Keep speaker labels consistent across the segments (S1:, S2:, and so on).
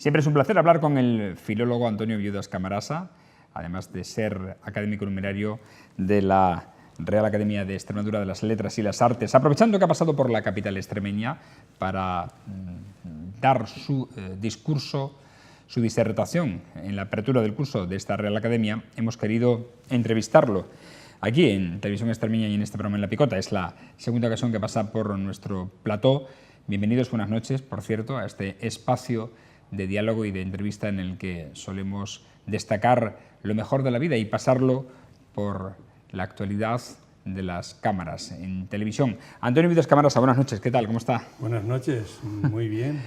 S1: Siempre es un placer hablar con el filólogo Antonio Viudas Camarasa, además de ser académico numerario de la Real Academia de Extremadura de las Letras y las Artes, aprovechando que ha pasado por la capital extremeña para dar su discurso, su disertación en la apertura del curso de esta Real Academia. Hemos querido entrevistarlo aquí en Televisión Extremeña y en este programa En la Picota. Es la segunda ocasión que pasa por nuestro plató. Bienvenidos, buenas noches, por cierto, a este espacio de diálogo y de entrevista en el que solemos destacar lo mejor de la vida y pasarlo por la actualidad de las cámaras en televisión. Antonio Viudas Camarasa, buenas noches, ¿qué tal? ¿Cómo está?
S2: Buenas noches, muy bien.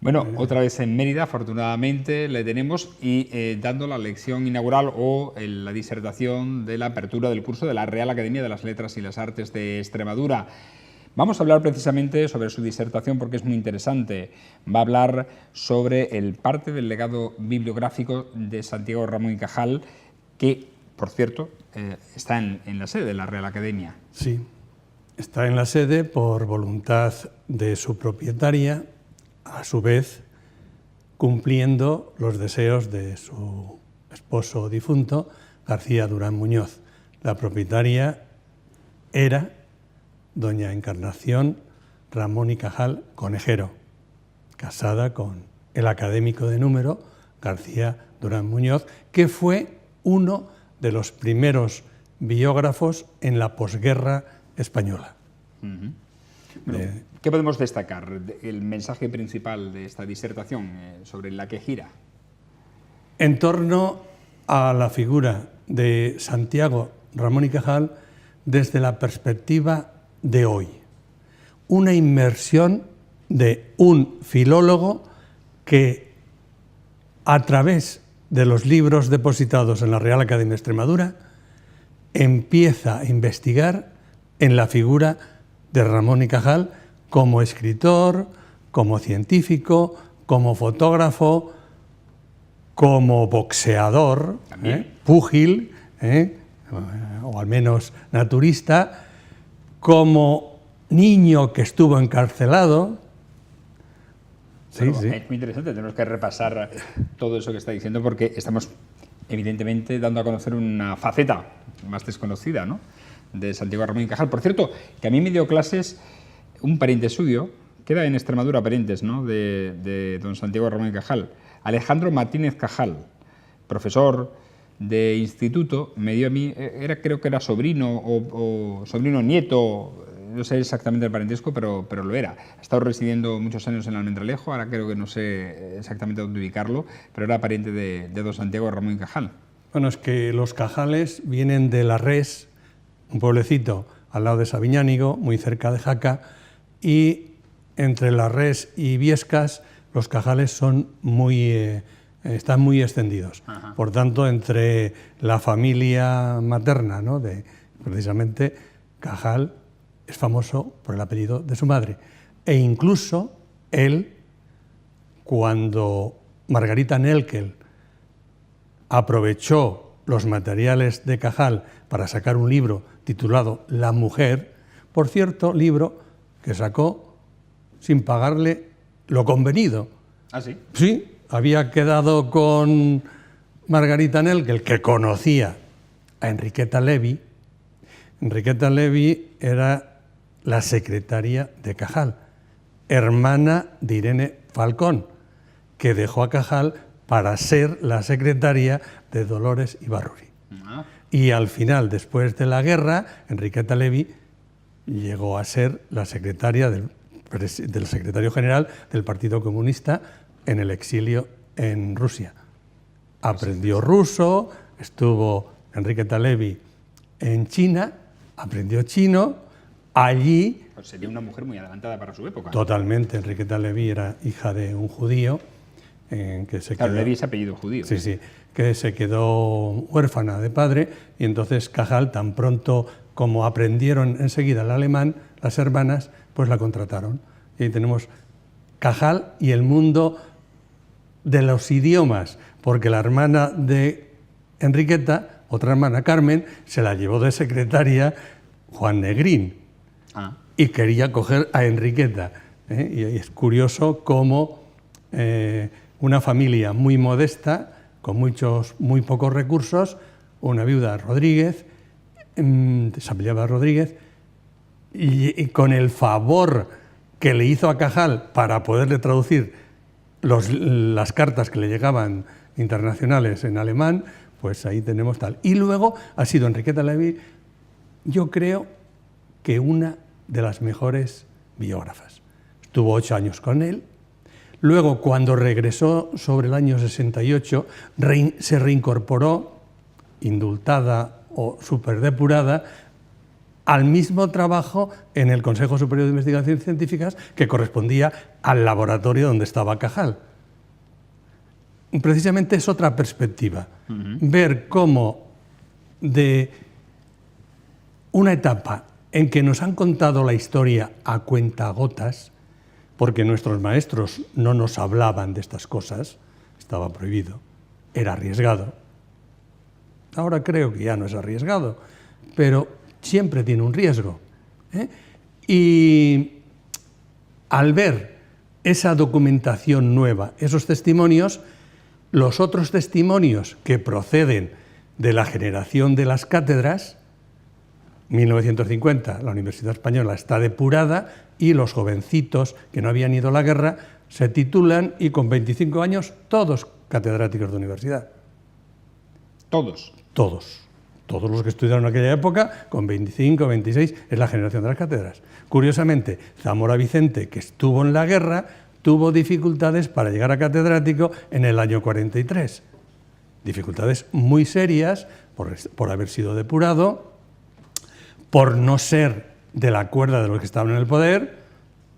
S1: Bueno, otra vez en Mérida, afortunadamente le tenemos y dando la lección inaugural o la disertación de la apertura del curso de la Real Academia de las Letras y las Artes de Extremadura. Vamos a hablar precisamente sobre su disertación porque es muy interesante. Va a hablar sobre el parte del legado bibliográfico de Santiago Ramón y Cajal, que, por cierto, está en la sede de la Real Academia.
S2: Sí, está en la sede por voluntad de su propietaria, a su vez cumpliendo los deseos de su esposo difunto, García Durán Muñoz. La propietaria era doña Encarnación Ramón y Cajal Conejero, casada con el académico de número García Durán Muñoz, que fue uno de los primeros biógrafos en la posguerra española.
S1: Bueno, ¿qué podemos destacar? El mensaje principal de esta disertación, sobre la que gira.
S2: En torno a la figura de Santiago Ramón y Cajal desde la perspectiva de hoy. Una inmersión de un filólogo que, a través de los libros depositados en la Real Academia de Extremadura, empieza a investigar en la figura de Ramón y Cajal como escritor, como científico, como fotógrafo, como boxeador, púgil, o al menos naturista, como niño que estuvo encarcelado.
S1: Sí, sí. Es muy interesante, tenemos que repasar todo eso que está diciendo porque estamos evidentemente dando a conocer una faceta más desconocida, ¿no?, de Santiago Ramón y Cajal. Por cierto, que a mí me dio clases un pariente suyo, queda en Extremadura Parentes, ¿no?, de don Santiago Ramón y Cajal, Alejandro Martínez Cajal, profesor de instituto, me dio a mí, creo que era sobrino o sobrino nieto, no sé exactamente el parentesco, pero lo era. Ha estado residiendo muchos años en Almendralejo, ahora creo que no sé exactamente dónde ubicarlo, pero era pariente de don Santiago Ramón y Cajal.
S2: Bueno, es que los Cajales vienen de La Res, un pueblecito al lado de Sabiñánigo, muy cerca de Jaca, y entre La Res y Viescas los Cajales son están muy extendidos. Ajá. Por tanto, entre la familia materna, ¿no?, precisamente Cajal es famoso por el apellido de su madre. E incluso él, cuando Margarita Nelkel aprovechó los materiales de Cajal para sacar un libro titulado La Mujer, por cierto, libro que sacó sin pagarle lo convenido.
S1: ¿Ah, sí?
S2: Sí, había quedado con Margarita Nelkel, que conocía a Enriqueta Levi. Enriqueta Levi era la secretaria de Cajal, hermana de Irene Falcón, que dejó a Cajal para ser la secretaria de Dolores Ibarruri. Y al final, después de la guerra, Enriqueta Levi llegó a ser la secretaria del secretario general del Partido Comunista en el exilio en Rusia. Aprendió ruso, estuvo Enriqueta Levi en China, aprendió chino, allí...
S1: Pues sería una mujer muy adelantada para su época.
S2: Totalmente, Enriqueta Levi era hija de un judío, que se
S1: claro,
S2: quedó...
S1: Levi es apellido judío.
S2: Sí, sí, que se quedó huérfana de padre, y entonces Cajal, tan pronto como aprendieron enseguida el alemán, las hermanas, pues la contrataron. Y ahí tenemos Cajal y el mundo de los idiomas, porque la hermana de Enriqueta, otra hermana, Carmen, se la llevó de secretaria Juan Negrín. Y quería coger a Enriqueta. Y es curioso cómo una familia muy modesta, con muy pocos recursos, una viuda Rodríguez, se apellidaba Rodríguez, y con el favor que le hizo a Cajal para poderle traducir las cartas que le llegaban internacionales en alemán, pues ahí tenemos tal. Y luego ha sido Enriqueta Levy, yo creo que una de las mejores biógrafas. Estuvo 8 años con él. Luego, cuando regresó sobre el año 68, se reincorporó, indultada o superdepurada, al mismo trabajo en el Consejo Superior de Investigaciones Científicas que correspondía al laboratorio donde estaba Cajal. Precisamente es otra perspectiva, ver cómo de una etapa en que nos han contado la historia a cuentagotas, porque nuestros maestros no nos hablaban de estas cosas, estaba prohibido, era arriesgado. Ahora creo que ya no es arriesgado, pero siempre tiene un riesgo. Y al ver esa documentación nueva, esos testimonios, los otros testimonios que proceden de la generación de las cátedras, 1950, la Universidad Española está depurada y los jovencitos que no habían ido a la guerra se titulan y con 25 años todos catedráticos de universidad.
S1: ¿Todos?
S2: Todos. Todos los que estudiaron en aquella época, con 25, 26, es la generación de las cátedras. Curiosamente, Zamora Vicente, que estuvo en la guerra, tuvo dificultades para llegar a catedrático en el año 43. Dificultades muy serias por haber sido depurado, por no ser de la cuerda de los que estaban en el poder,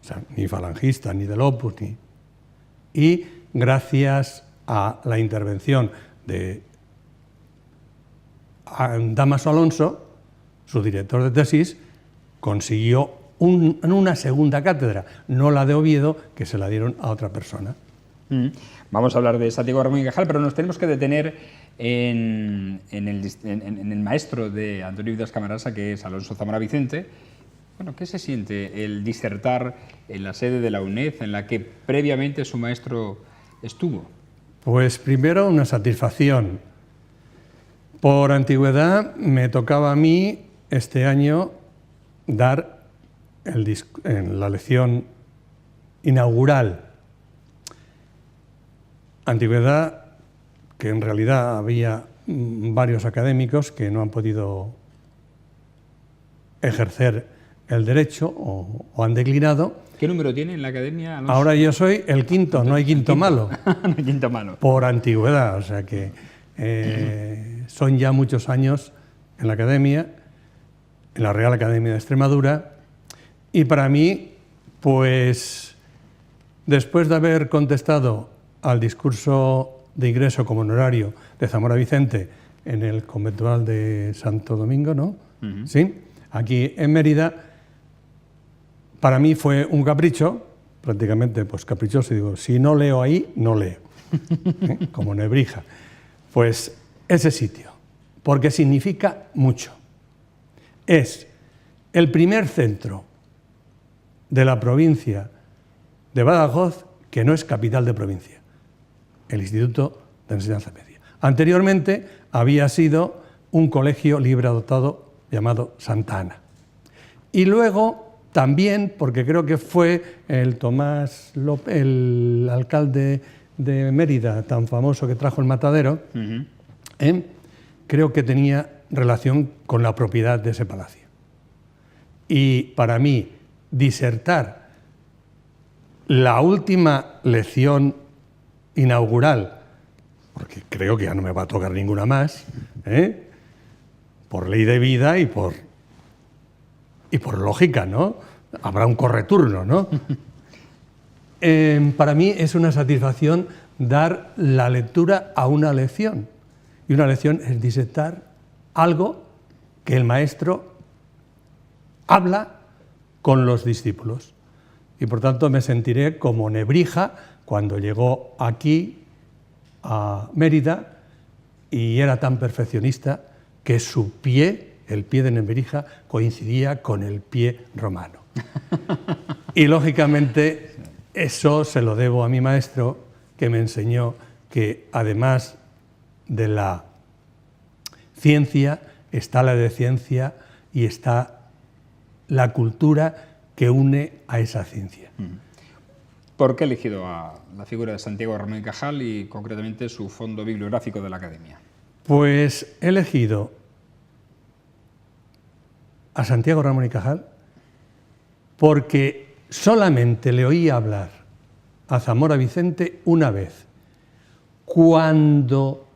S2: o sea, ni falangista, ni del Opus, y gracias a la intervención de Dámaso Alonso, su director de tesis, consiguió una segunda cátedra, no la de Oviedo, que se la dieron a otra persona.
S1: Vamos a hablar de Santiago Ramón y Cajal, pero nos tenemos que detener en el maestro de Antonio Viudas Camarasa, que es Alonso Zamora Vicente. Bueno, ¿qué se siente el disertar en la sede de la UNED, en la que previamente su maestro estuvo? Pues primero una satisfacción. Por antigüedad me tocaba a mí este año dar en la lección inaugural. Antigüedad que en realidad había varios académicos que no han podido ejercer el derecho o han declinado. ¿Qué número tiene en la academia, Alonso?
S2: Ahora yo soy el quinto, no hay quinto malo.
S1: No hay quinto malo.
S2: Por antigüedad, o sea que son ya muchos años en la academia, en la Real Academia de Extremadura, y para mí, pues, después de haber contestado al discurso de ingreso como honorario de Zamora Vicente en el conventual de Santo Domingo, ¿no? Sí, aquí en Mérida, para mí fue un capricho, prácticamente pues caprichoso, digo, si no leo ahí, no leo, como Nebrija. Pues ese sitio, porque significa mucho. Es el primer centro de la provincia de Badajoz que no es capital de provincia, el Instituto de Enseñanza Media. Anteriormente había sido un colegio libre adoptado llamado Santa Ana. Y luego también, porque creo que fue el Tomás López, el alcalde de Mérida, tan famoso que trajo el matadero, creo que tenía relación con la propiedad de ese palacio. Y para mí, disertar la última lección inaugural, porque creo que ya no me va a tocar ninguna más, por ley de vida y por lógica, ¿no? Habrá un correturno, ¿no? Para mí es una satisfacción dar la lectura a una lección. Y una lección es disertar algo que el maestro habla con los discípulos. Y por tanto me sentiré como Nebrija cuando llegó aquí a Mérida y era tan perfeccionista que su pie, el pie de Nebrija, coincidía con el pie romano. Y lógicamente eso se lo debo a mi maestro, que me enseñó que además de la ciencia está la de ciencia y está la cultura que une a esa ciencia.
S1: ¿Por qué ha elegido a la figura de Santiago Ramón y Cajal y concretamente su fondo bibliográfico de la Academia?
S2: Pues he elegido a Santiago Ramón y Cajal porque solamente le oí hablar a Zamora Vicente una vez, cuando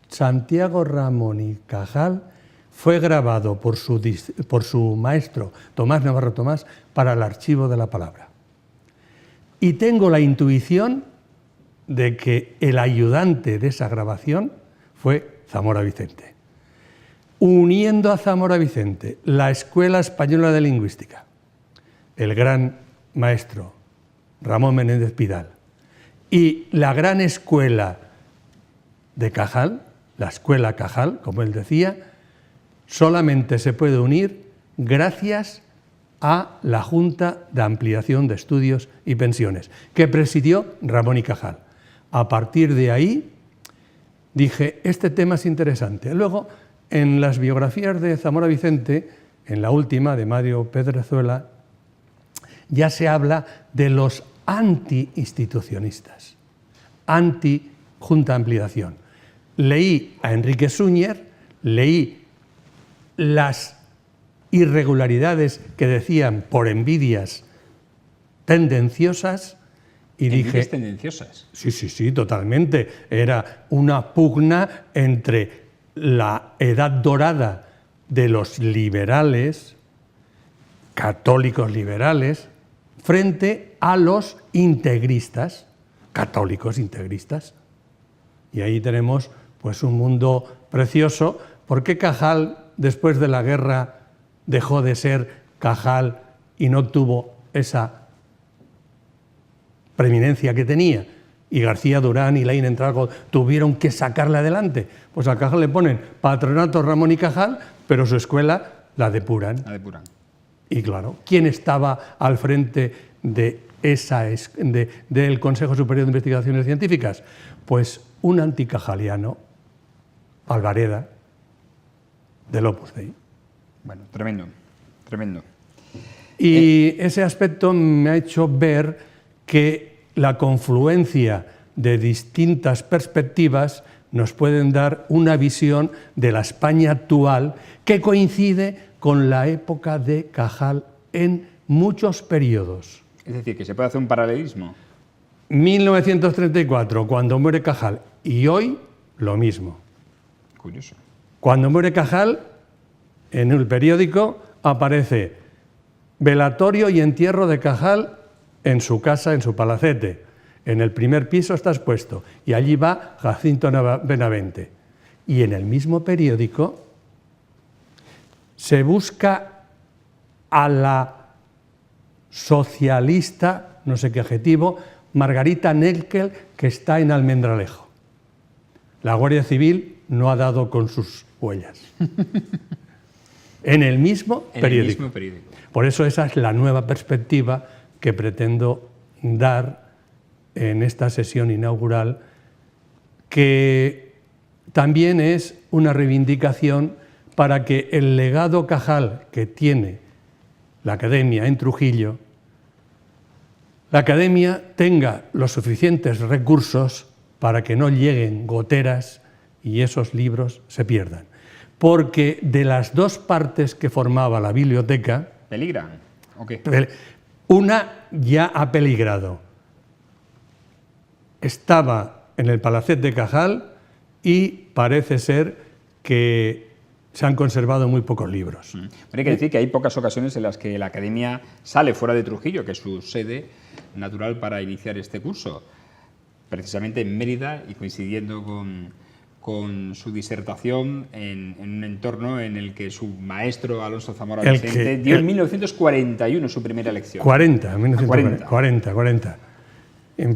S2: Santiago Ramón y Cajal fue grabado por su maestro Tomás Navarro Tomás para el Archivo de la Palabra. Y tengo la intuición de que el ayudante de esa grabación fue Zamora Vicente. Uniendo a Zamora Vicente la Escuela Española de Lingüística, el gran maestro Ramón Menéndez Pidal, y la gran escuela de Cajal, la Escuela Cajal, como él decía, solamente se puede unir gracias a la Junta de Ampliación de Estudios y Pensiones, que presidió Ramón y Cajal. A partir de ahí dije, este tema es interesante. Luego, en las biografías de Zamora Vicente, en la última, de Mario Pedrezuela, ya se habla de los anti-institucionistas, anti-Junta de Ampliación. Leí a Enrique Suñer, leí las irregularidades que decían por envidias tendenciosas y dije...
S1: ¿Envidias tendenciosas?
S2: Sí, totalmente. Era una pugna entre la edad dorada de los liberales, católicos liberales, frente a los integristas, católicos integristas. Y ahí tenemos pues un mundo precioso. ¿Por qué Cajal, después de la guerra, dejó de ser Cajal y no tuvo esa preeminencia que tenía? Y García Durán y Laín Entralgo tuvieron que sacarla adelante. Pues a Cajal le ponen Patronato Ramón y Cajal, pero su escuela la depuran.
S1: La depuran.
S2: Y claro, ¿quién estaba al frente de del Consejo Superior de Investigaciones Científicas? Pues un anticajaliano, Alvareda, del Opus Dei.
S1: Bueno, tremendo, tremendo.
S2: Y ese aspecto me ha hecho ver que la confluencia de distintas perspectivas nos pueden dar una visión de la España actual que coincide con la época de Cajal en muchos periodos.
S1: Es decir, que se puede hacer un paralelismo.
S2: 1934, cuando muere Cajal, y hoy lo mismo.
S1: Curioso.
S2: Cuando muere Cajal, en el periódico aparece velatorio y entierro de Cajal en su casa, en su palacete. En el primer piso está expuesto y allí va Jacinto Benavente. Y en el mismo periódico se busca a la socialista, no sé qué adjetivo, Margarita Neckel, que está en Almendralejo. La Guardia Civil no ha dado con sus huellas. En el mismo periódico. Por eso esa es la nueva perspectiva que pretendo dar en esta sesión inaugural, que también es una reivindicación para que el legado Cajal que tiene la Academia en Trujillo, la Academia tenga los suficientes recursos para que no lleguen goteras y esos libros se pierdan. Porque de las dos partes que formaba la biblioteca...
S1: ¿Peligran? ¿O qué?
S2: Una ya ha peligrado. Estaba en el Palacete de Cajal y parece ser que se han conservado muy pocos libros.
S1: Pero hay que decir que hay pocas ocasiones en las que la Academia sale fuera de Trujillo, que es su sede natural para iniciar este curso. Precisamente en Mérida y coincidiendo con su disertación en un entorno en el que su maestro Alonso Zamora Vicente dio en 1941 su primera lección.
S2: 40.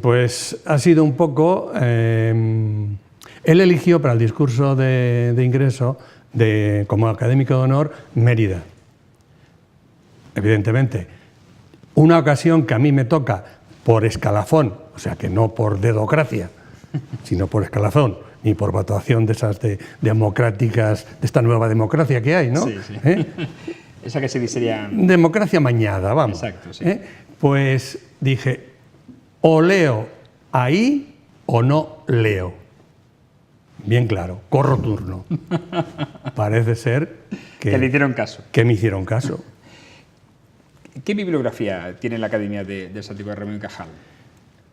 S2: Pues ha sido un poco... él eligió para el discurso de ingreso como académico de honor Mérida. Evidentemente, una ocasión que a mí me toca por escalafón, o sea que no por dedocracia, sino por escalafón, ni por votación de esas democráticas, de esta nueva democracia que hay, ¿no?
S1: Sí, sí. Esa que se disería...
S2: Democracia mañada, vamos.
S1: Exacto, sí.
S2: Pues dije, o leo ahí o no leo. Bien claro, corro turno. Parece ser
S1: que le hicieron caso.
S2: Que me hicieron caso.
S1: ¿Qué bibliografía tiene la Academia de Santiago de Ramón y Cajal?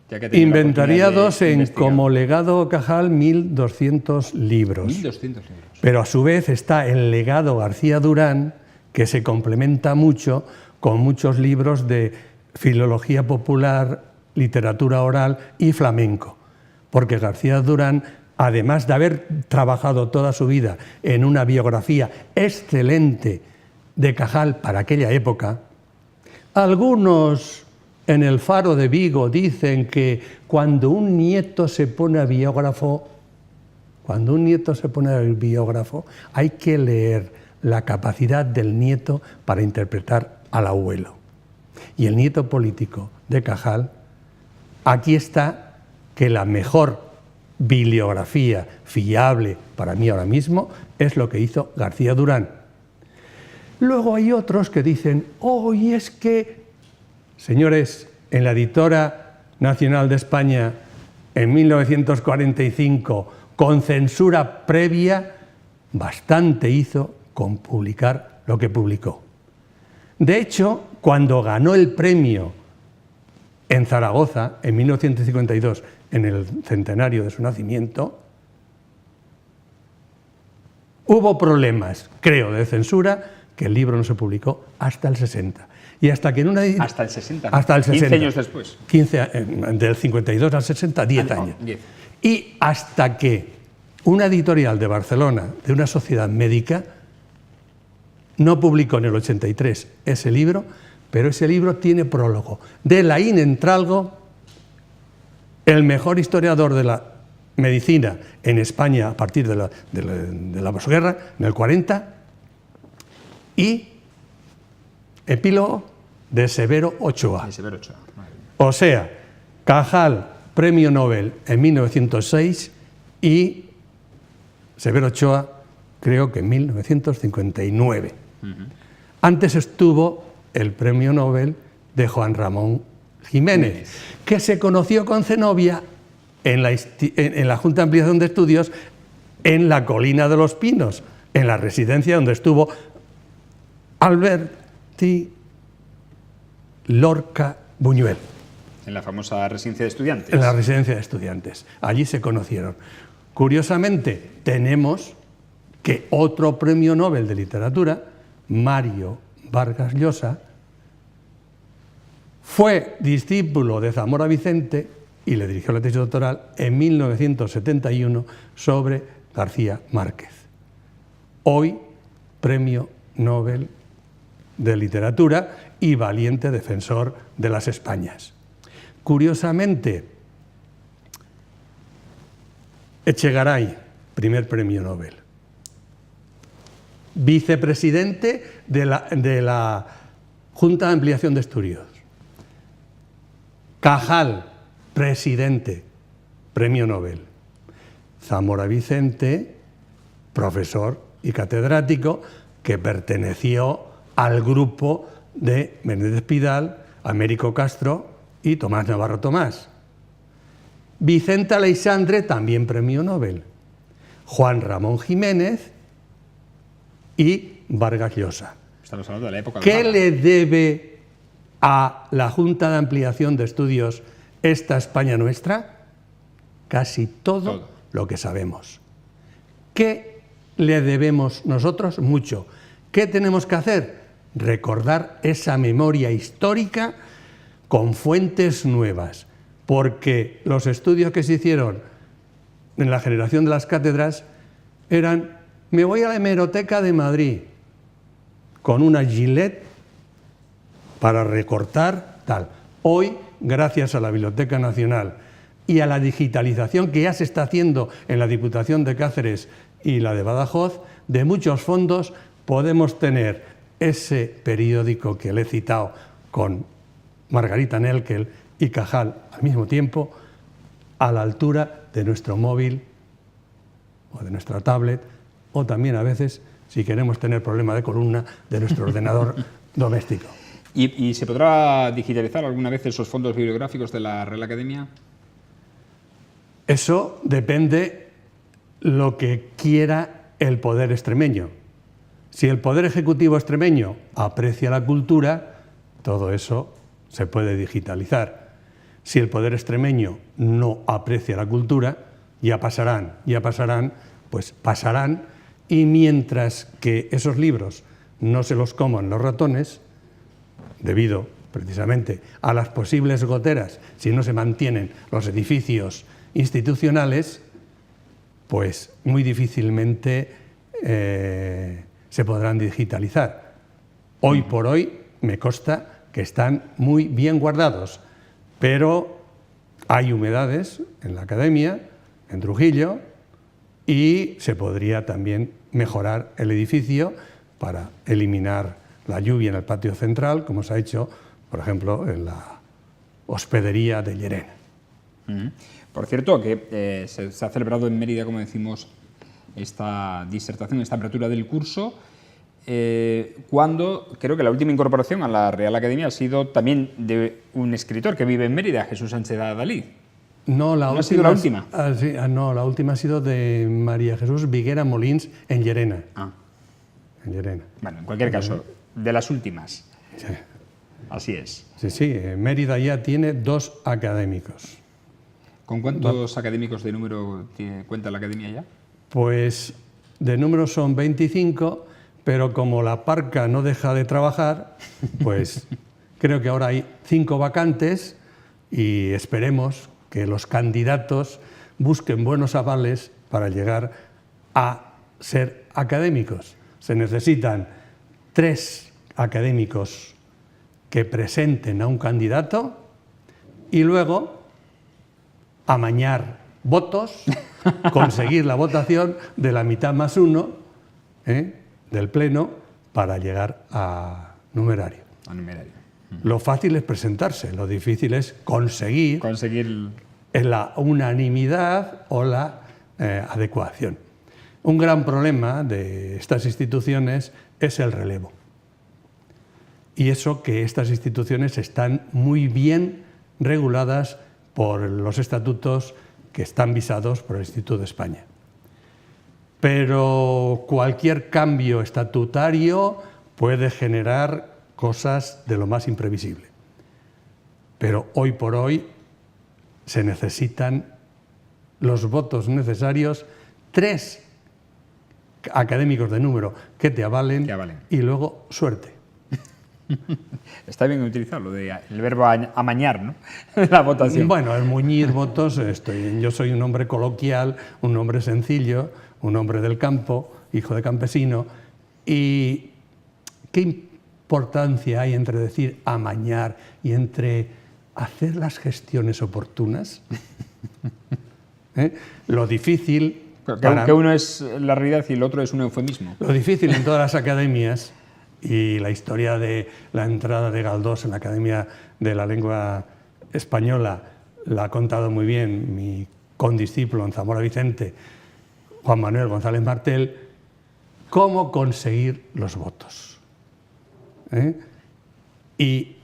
S1: Ya que
S2: Inventariados en como legado Cajal 1.200 libros.
S1: 1.200 libros.
S2: Pero a su vez está el legado García Durán, que se complementa mucho con muchos libros de filología popular, literatura oral y flamenco. Porque García Durán, además de haber trabajado toda su vida en una biografía excelente de Cajal para aquella época, algunos en el Faro de Vigo dicen que cuando un nieto se pone a biógrafo, hay que leer la capacidad del nieto para interpretar al abuelo. Y el nieto político de Cajal, aquí está que la mejor bibliografía fiable para mí ahora mismo es lo que hizo García Durán. Luego hay otros que dicen, y es que, señores, en la Editora Nacional de España, en 1945, con censura previa, bastante hizo con publicar lo que publicó. De hecho, cuando ganó el premio en Zaragoza, en 1952, en el centenario de su nacimiento, hubo problemas, creo, de censura, que el libro no se publicó hasta el 60. Y hasta que en una...
S1: Hasta el 60.
S2: Hasta el 60.
S1: 15 años después.
S2: 15, del 52 al 60, 10 años.
S1: 10.
S2: Y hasta que una editorial de Barcelona, de una sociedad médica, no publicó en el 83 ese libro, pero ese libro tiene prólogo de Laín Entralgo, el mejor historiador de la medicina en España a partir de la posguerra, en el 40, y epílogo de Severo Ochoa. O sea, Cajal, premio Nobel en 1906 y Severo Ochoa, creo que en 1959. Antes estuvo el premio Nobel de Juan Ramón Jiménez, que se conoció con Zenobia en la Junta de Ampliación de Estudios en la Colina de los Pinos, en la residencia donde estuvo Alberti Lorca Buñuel.
S1: En la famosa residencia de estudiantes.
S2: En la residencia de estudiantes. Allí se conocieron. Curiosamente, tenemos que otro premio Nobel de Literatura, Mario Vargas Llosa, fue discípulo de Zamora Vicente y le dirigió la tesis doctoral en 1971 sobre García Márquez. Hoy, premio Nobel de Literatura y valiente defensor de las Españas. Curiosamente, Echegaray, primer premio Nobel. Vicepresidente de la Junta de Ampliación de Estudios. Cajal, presidente, premio Nobel. Zamora Vicente, profesor y catedrático, que perteneció al grupo de Menéndez Pidal, Américo Castro y Tomás Navarro Tomás. Vicente Aleixandre, también premio Nobel. Juan Ramón Jiménez y Vargas Llosa.
S1: Estamos hablando de la época.
S2: ¿Qué le debe a la Junta de Ampliación de Estudios esta España nuestra? Casi todo lo que sabemos. ¿Qué le debemos nosotros? Mucho. ¿Qué tenemos que hacer? Recordar esa memoria histórica con fuentes nuevas, porque los estudios que se hicieron en la generación de las cátedras eran: me voy a la hemeroteca de Madrid con una Gillette para recortar tal. Hoy, gracias a la Biblioteca Nacional y a la digitalización que ya se está haciendo en la Diputación de Cáceres y la de Badajoz, de muchos fondos podemos tener ese periódico que le he citado con Margarita Nelkel, y Cajal al mismo tiempo a la altura de nuestro móvil o de nuestra tablet, o también a veces, si queremos tener problema de columna, de nuestro ordenador doméstico.
S1: ¿Y se podrá digitalizar alguna vez esos fondos bibliográficos de la Real Academia?
S2: Eso depende lo que quiera el poder extremeño. Si el poder ejecutivo extremeño aprecia la cultura, todo eso se puede digitalizar. Si el poder extremeño no aprecia la cultura, ya pasarán, pues pasarán, y mientras que esos libros no se los coman los ratones, debido precisamente a las posibles goteras, si no se mantienen los edificios institucionales, pues muy difícilmente se podrán digitalizar. Hoy por hoy me consta que están muy bien guardados, pero hay humedades en la Academia, en Trujillo, y se podría también mejorar el edificio para eliminar la lluvia en el patio central, como se ha hecho, por ejemplo, en la hospedería de Llerena.
S1: Por cierto, que se ha celebrado en Mérida, como decimos, esta disertación, esta apertura del curso, cuando creo que la última incorporación a la Real Academia ha sido también de un escritor que vive en Mérida, Jesús Sánchez Adalid.
S2: No,
S1: ¿No ha sido la última?
S2: No, la última ha sido de María Jesús Viguera Molins en Llerena. En Llerena.
S1: Bueno, en cualquier caso, de las últimas.
S2: Sí.
S1: Así es.
S2: Sí, Mérida ya tiene 2 académicos.
S1: ¿Con cuántos académicos de número cuenta la Academia ya?
S2: Pues de número son 25, pero como la parca no deja de trabajar, pues creo que ahora hay 5 vacantes y esperemos que los candidatos busquen buenos avales para llegar a ser académicos. Se necesitan 3 académicos que presenten a un candidato y luego amañar votos, conseguir la votación de la mitad más 1 del Pleno para llegar a numerario.
S1: A numerario.
S2: Lo fácil es presentarse, lo difícil es conseguir la unanimidad o la adecuación. Un gran problema de estas instituciones es el relevo. Y eso que estas instituciones están muy bien reguladas por los estatutos que están visados por el Instituto de España. Pero cualquier cambio estatutario puede generar cosas de lo más imprevisible. Pero hoy por hoy se necesitan los votos necesarios, 3 académicos de número que te avalen. Y luego suerte.
S1: Está bien utilizarlo, el verbo amañar, ¿no? La votación.
S2: Bueno, el muñir votos, yo soy un hombre coloquial, un hombre sencillo, un hombre del campo, hijo de campesino, y ¿qué importancia hay entre decir amañar y entre hacer las gestiones oportunas? Lo difícil...
S1: Que uno es la realidad y el otro es un eufemismo.
S2: Lo difícil en todas las academias, y la historia de la entrada de Galdós en la Academia de la Lengua Española la ha contado muy bien mi condiscípulo en Zamora Vicente, Juan Manuel González Martel, cómo conseguir los votos. Y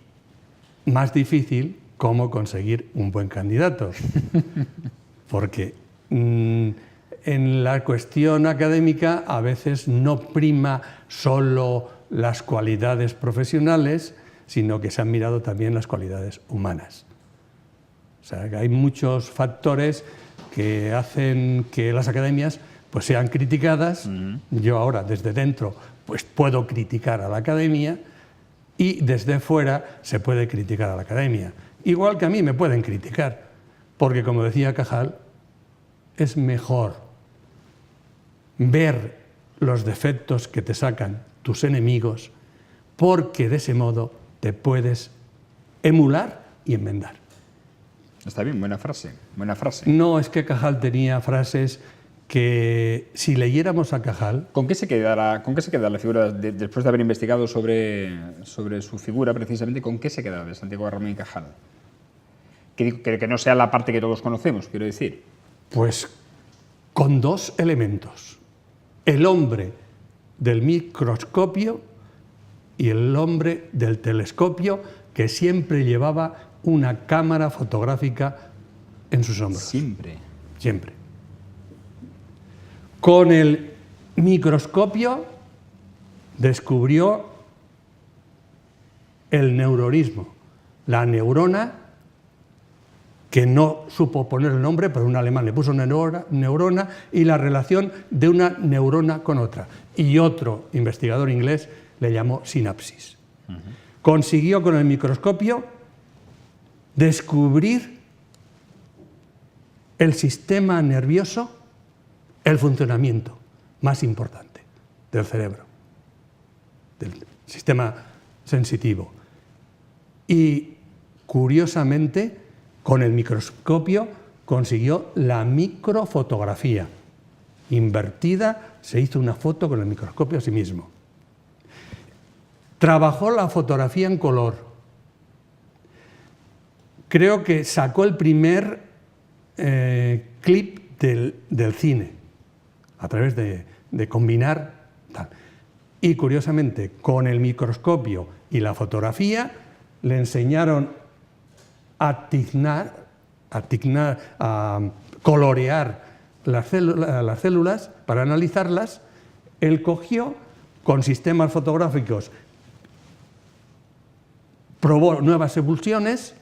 S2: más difícil, cómo conseguir un buen candidato. Porque en la cuestión académica a veces no prima solo las cualidades profesionales, sino que se han mirado también las cualidades humanas. O sea, que hay muchos factores que hacen que las academias pues, sean criticadas. Yo ahora, desde dentro, pues, puedo criticar a la academia y desde fuera se puede criticar a la academia. Igual que a mí me pueden criticar, porque, como decía Cajal, es mejor ver los defectos que te sacan tus enemigos, porque de ese modo te puedes emular y enmendar.
S1: Está bien, buena frase, buena frase.
S2: No, es que Cajal tenía frases que si leyéramos a Cajal...
S1: ¿Con qué se queda la figura, después de haber investigado sobre su figura precisamente, con qué se queda de Santiago Garramón y Cajal? que no sea la parte que todos conocemos, quiero decir.
S2: Pues con dos elementos. El hombre del microscopio y el hombre del telescopio, que siempre llevaba una cámara fotográfica en sus hombros.
S1: Siempre.
S2: Siempre. Con el microscopio descubrió el neuronismo, la neurona, que no supo poner el nombre, pero un alemán le puso neurona, y la relación de una neurona con otra. Y otro investigador inglés le llamó sinapsis. Consiguió con el microscopio descubrir el sistema nervioso, el funcionamiento más importante del cerebro, del sistema sensitivo. Y, curiosamente, con el microscopio consiguió la microfotografía. Invertida, se hizo una foto con el microscopio a sí mismo. Trabajó la fotografía en color. Creo que sacó el primer clip del cine, a través de combinar tal. Y, curiosamente, con el microscopio y la fotografía, le enseñaron a colorear las células para analizarlas. Él cogió con sistemas fotográficos, probó nuevas emulsiones,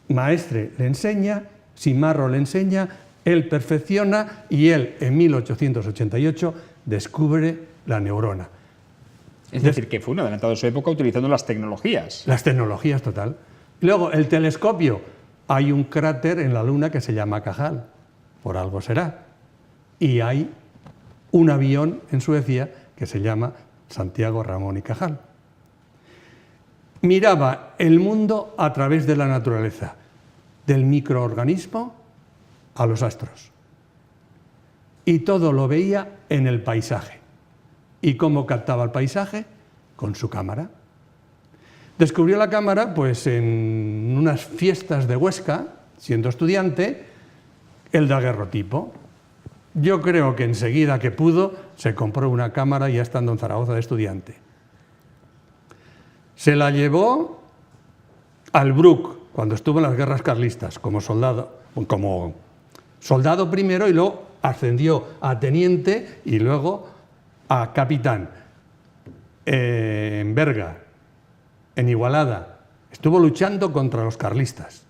S2: Maestre le enseña, Simarro le enseña, él perfecciona y él en 1888 descubre la neurona.
S1: Es decir, que fue un adelantado de su época utilizando las tecnologías.
S2: Las tecnologías, total. Luego, el telescopio. Hay un cráter en la Luna que se llama Cajal, por algo será. Y hay un avión en Suecia que se llama Santiago Ramón y Cajal. Miraba el mundo a través de la naturaleza, del microorganismo a los astros. Y todo lo veía en el paisaje. ¿Y cómo captaba el paisaje? Con su cámara. Descubrió la cámara pues, en unas fiestas de Huesca, siendo estudiante, el daguerrotipo. Yo creo que enseguida que pudo, se compró una cámara ya estando en Zaragoza de estudiante. Se la llevó al Bruc, cuando estuvo en las guerras carlistas, como soldado primero y luego ascendió a teniente y luego a capitán. En Berga, en Igualada, estuvo luchando contra los carlistas.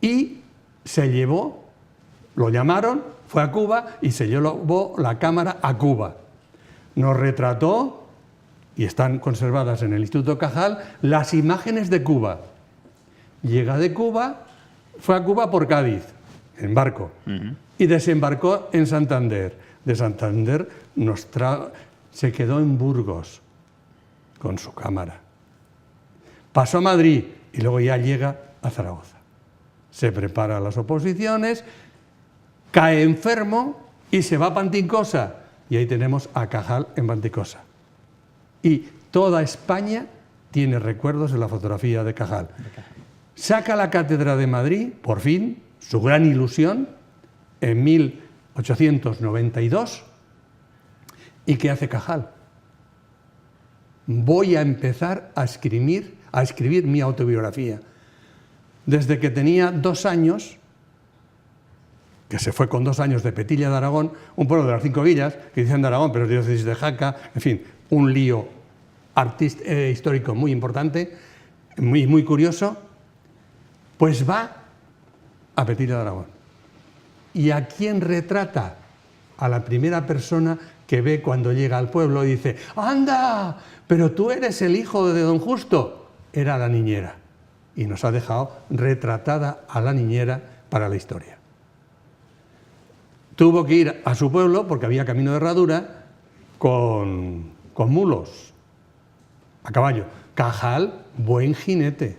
S2: Y se llevó, lo llamaron, fue a Cuba y se llevó la cámara a Cuba. Nos retrató, y están conservadas en el Instituto Cajal, las imágenes de Cuba. Llega de Cuba, fue a Cuba por Cádiz, en barco, y desembarcó en Santander. De Santander se quedó en Burgos con su cámara. Pasó a Madrid y luego ya llega a Zaragoza. Se prepara las oposiciones, cae enfermo y se va a Panticosa. Y ahí tenemos a Cajal en Panticosa. Y toda España tiene recuerdos de la fotografía de Cajal. Saca la Cátedra de Madrid, por fin, su gran ilusión, en 1892. ¿Y qué hace Cajal? Voy a empezar a escribir mi autobiografía. Desde que tenía 2 años, que se fue con 2 años de Petilla de Aragón, un pueblo de las 5 villas, que dicen de Aragón, pero es diócesis de Jaca, en fin, un lío histórico muy importante, muy curioso, pues va a Petilla de Aragón. ¿Y a quién retrata? A la primera persona que ve cuando llega al pueblo y dice: ¡anda! Pero tú eres el hijo de don Justo. Era la niñera. Y nos ha dejado retratada a la niñera para la historia. Tuvo que ir a su pueblo, porque había camino de herradura, con mulos, a caballo. Cajal, buen jinete.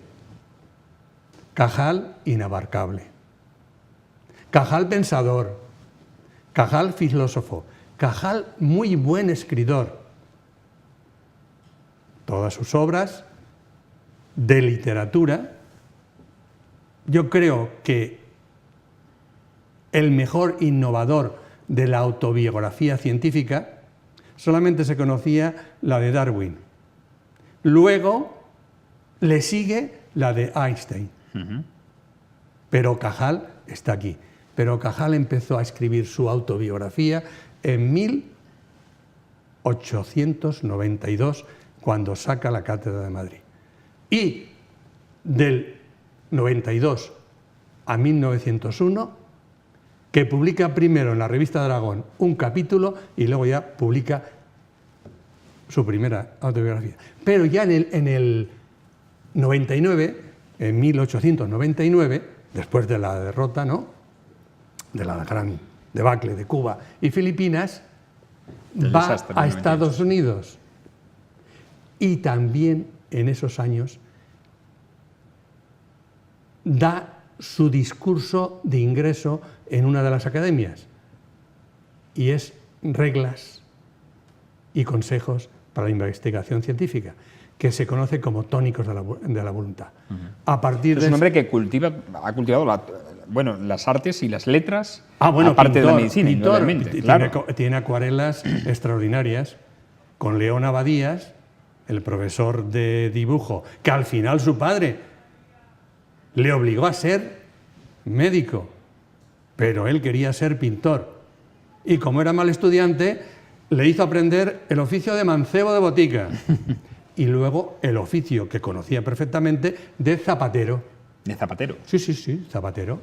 S2: Cajal, inabarcable. Cajal, pensador. Cajal, filósofo. Cajal, muy buen escritor. Todas sus obras de literatura yo creo que el mejor innovador de la autobiografía científica, solamente se conocía la de Darwin. Luego le sigue la de Einstein. Pero Cajal está aquí. Pero Cajal empezó a escribir su autobiografía en 1892, cuando saca la Cátedra de Madrid. Y del 92 a 1901, que publica primero en la revista Dragón un capítulo y luego ya publica su primera autobiografía. Pero ya en el 99, en 1899, después de la derrota, ¿no?, de la gran debacle de Cuba y Filipinas, va a Estados Unidos. Y también en esos años da su discurso de ingreso en una de las academias, y es Reglas y consejos para la investigación científica, que se conoce como tónicos de la voluntad. A partir
S1: es un hombre que ha cultivado las artes y las letras,
S2: aparte
S1: pintor, de la medicina, indudablemente. Claro.
S2: Tiene acuarelas extraordinarias con León Abadías, el profesor de dibujo, que al final su padre le obligó a ser médico, pero él quería ser pintor. Y como era mal estudiante, le hizo aprender el oficio de mancebo de botica y luego el oficio que conocía perfectamente de zapatero.
S1: ¿De zapatero?
S2: Sí, zapatero.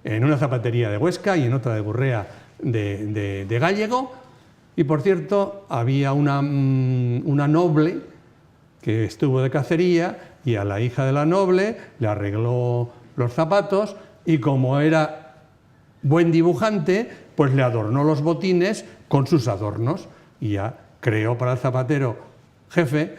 S2: En una zapatería de Huesca y en otra de Gurrea de Gállego. Y por cierto, había una noble que estuvo de cacería y a la hija de la noble le arregló los zapatos y como era buen dibujante, pues le adornó los botines con sus adornos y ya creó para el zapatero jefe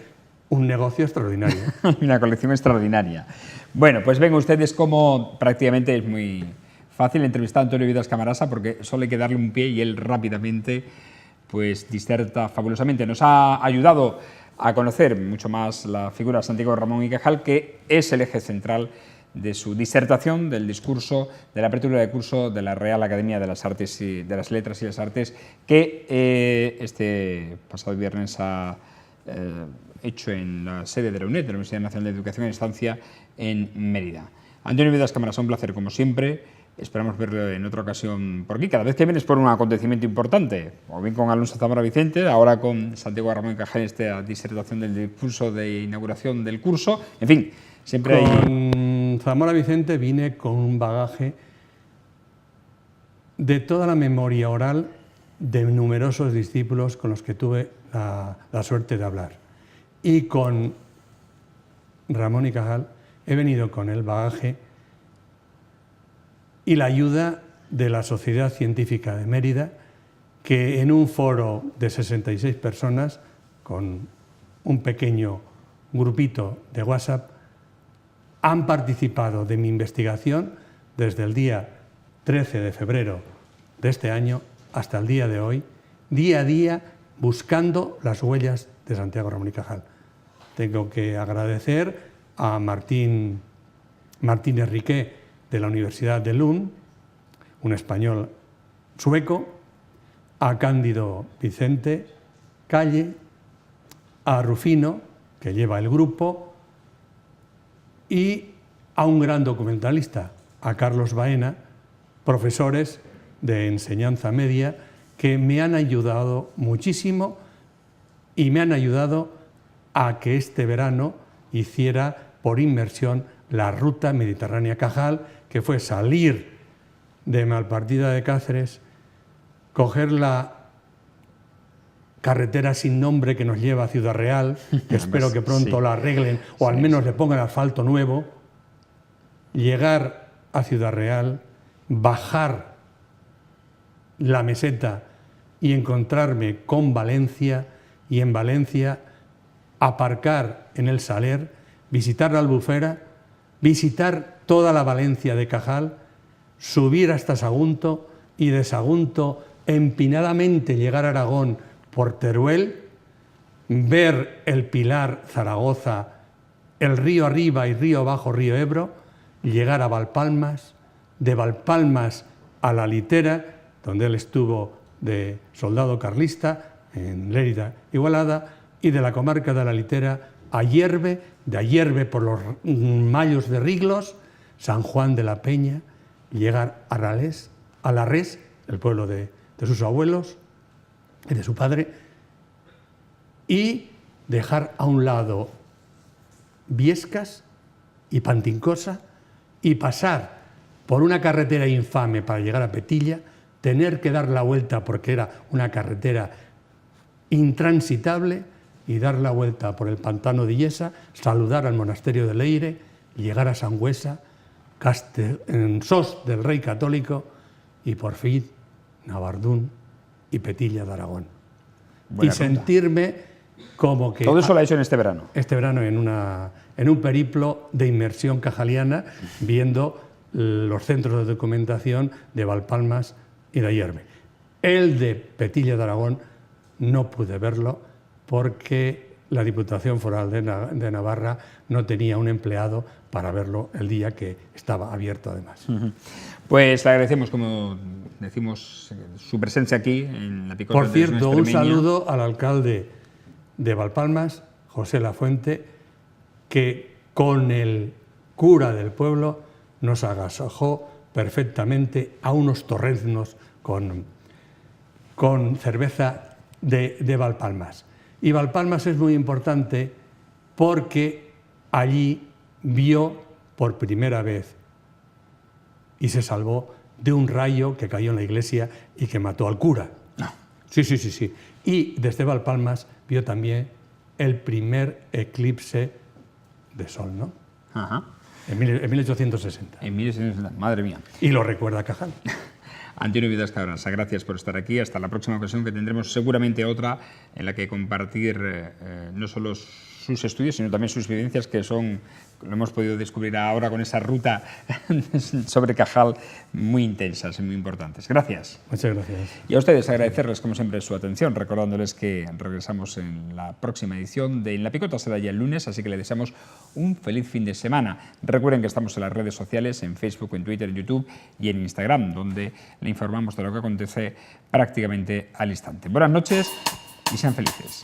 S2: un negocio extraordinario.
S1: Una colección extraordinaria. Bueno, pues ven ustedes cómo prácticamente es muy fácil entrevistar a Antonio Viudas Camarasa, porque solo hay que darle un pie y él rápidamente pues diserta fabulosamente. Nos ha ayudado a conocer mucho más la figura de Santiago Ramón y Cajal, que es el eje central de su disertación, del discurso, de la apertura de curso de la Real Academia de las Artes y de las Letras y las Artes, que este pasado viernes ha hecho en la sede de la UNED, de la Universidad Nacional de Educación en Estancia, en Mérida. Antonio Viudas Camarasa, un placer como siempre. Esperamos verlo en otra ocasión por aquí. Cada vez que vienes por un acontecimiento importante, o bien con Alonso Zamora Vicente, ahora con Santiago Ramón y Cajal, esta disertación del discurso de inauguración del curso. En fin, siempre hay...
S2: Con Zamora Vicente vine con un bagaje de toda la memoria oral de numerosos discípulos con los que tuve la suerte de hablar. Y con Ramón y Cajal he venido con el bagaje y la ayuda de la Sociedad Científica de Mérida, que en un foro de 66 personas, con un pequeño grupito de WhatsApp, han participado de mi investigación desde el día 13 de febrero de este año hasta el día de hoy, día a día, buscando las huellas de Santiago Ramón y Cajal. Tengo que agradecer a Martín Enriqué, de la Universidad de Lund, un español sueco, a Cándido Vicente Calle, a Rufino, que lleva el grupo, y a un gran documentalista, a Carlos Baena, profesores de enseñanza media, que me han ayudado muchísimo y me han ayudado a que este verano hiciera por inmersión la ruta mediterránea Cajal, que fue salir de Malpartida de Cáceres, coger la carretera sin nombre que nos lleva a Ciudad Real, que espero que pronto la arreglen o al menos le pongan asfalto nuevo, llegar a Ciudad Real, bajar la meseta y encontrarme con Valencia, y en Valencia aparcar en el Saler, visitar la Albufera, visitar toda la Valencia de Cajal, subir hasta Sagunto y de Sagunto empinadamente llegar a Aragón por Teruel, ver el Pilar, Zaragoza, el río arriba y río abajo, río Ebro, llegar a Valpalmas, de Valpalmas a La Litera, donde él estuvo de soldado carlista, en Lérida, Igualada, y de la comarca de La Litera a Ayerbe, de Ayerbe por los mayos de Riglos, San Juan de la Peña, llegar a Larrés, el pueblo de sus abuelos y de su padre, y dejar a un lado Viescas y Pantincosa y pasar por una carretera infame para llegar a Petilla, tener que dar la vuelta porque era una carretera intransitable y dar la vuelta por el pantano de Illesa, saludar al monasterio de Leire, llegar a Sangüesa, en Sos del Rey Católico y por fin Navardún y Petilla de Aragón.
S1: Buena
S2: y sentirme como que...
S1: Todo eso lo ha hecho en este verano.
S2: Este verano en un periplo de inmersión cajaliana, viendo los centros de documentación de Valpalmas y de Ayerbe. El de Petilla de Aragón no pude verlo porque la Diputación Foral de Navarra no tenía un empleado para verlo el día que estaba abierto además.
S1: Pues le agradecemos, como decimos, su presencia aquí en la Picota.
S2: Por cierto, un saludo al alcalde de Valpalmas, José Lafuente, que con el cura del pueblo nos agasajó perfectamente a unos torreznos con cerveza de Valpalmas. Y Valpalmas es muy importante porque allí vio por primera vez y se salvó de un rayo que cayó en la iglesia y que mató al cura. Sí. Y desde Valpalmas vio también el primer eclipse de sol, ¿no?
S1: Ajá.
S2: En 1860.
S1: En 1860, madre mía.
S2: Y lo recuerda Cajal.
S1: Antonio Viudas Cabrasa, gracias por estar aquí. Hasta la próxima ocasión, que tendremos seguramente otra en la que compartir no solo sus estudios, sino también sus vivencias, que son, lo hemos podido descubrir ahora con esa ruta sobre Cajal, muy intensas y muy importantes. Gracias.
S2: Muchas gracias.
S1: Y a ustedes agradecerles, como siempre, su atención, recordándoles que regresamos en la próxima edición de En la Picota, será ya el lunes, así que les deseamos un feliz fin de semana. Recuerden que estamos en las redes sociales, en Facebook, en Twitter, en YouTube y en Instagram, donde le informamos de lo que acontece prácticamente al instante. Buenas noches y sean felices.